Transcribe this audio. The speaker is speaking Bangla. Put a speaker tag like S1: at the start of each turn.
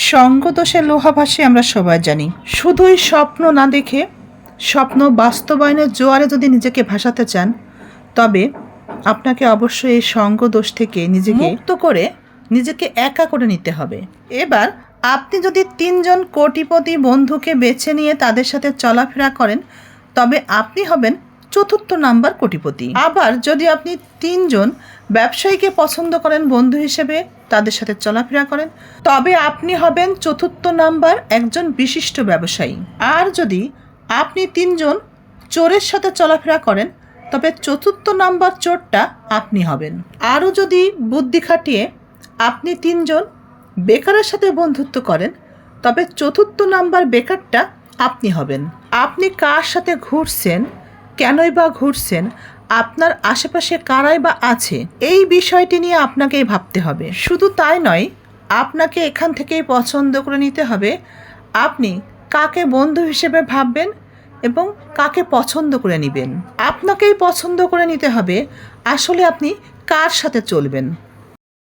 S1: সঙ্গদোষে লোহাভাসী আমরা সবাই জানি। শুধুই স্বপ্ন না দেখে স্বপ্ন বাস্তবায়নের জোয়ারে যদি নিজেকে ভাসাতে চান, তবে আপনাকে অবশ্যই এই সঙ্গদোষ থেকে নিজেকে মুক্ত করে নিজেকে একা করে নিতে হবে। এবার আপনি যদি 3 জন কোটিপতি বন্ধুকে বেছে নিয়ে তাদের সাথে চলাফেরা করেন, তবে আপনি হবেন 4র্থ নাম্বার কোটিপতি। আবার যদি আপনি 3 জন ব্যবসায়ীকে পছন্দ করেন বন্ধু হিসেবে, তাদের সাথে চলাফেরা করেন, তবে আপনি হবেন 4র্থ নাম্বার একজন বিশিষ্ট ব্যবসায়ী। আর যদি আপনি 3 জন চোরের সাথে চলাফেরা করেন, তবে 4র্থ নাম্বার চোরটা আপনি হবেন। আরও যদি বুদ্ধি খাটিয়ে আপনি 3 জন বেকারের সাথে বন্ধুত্ব করেন, তবে 4র্থ নাম্বার বেকারটা আপনি হবেন। আপনি কার সাথে ঘুরছেন, কেনই বা ঘুরছেন, আপনার আশেপাশে কারাই বা আছে, এই বিষয়টি নিয়ে আপনাকেই ভাবতে হবে। শুধু তাই নয়, আপনাকে এখান থেকেই পছন্দ করে নিতে হবে আপনি কাকে বন্ধু হিসেবে ভাববেন এবং কাকে পছন্দ করে নেবেন। আপনাকেই পছন্দ করে নিতে হবে আসলে আপনি কার সাথে চলবেন।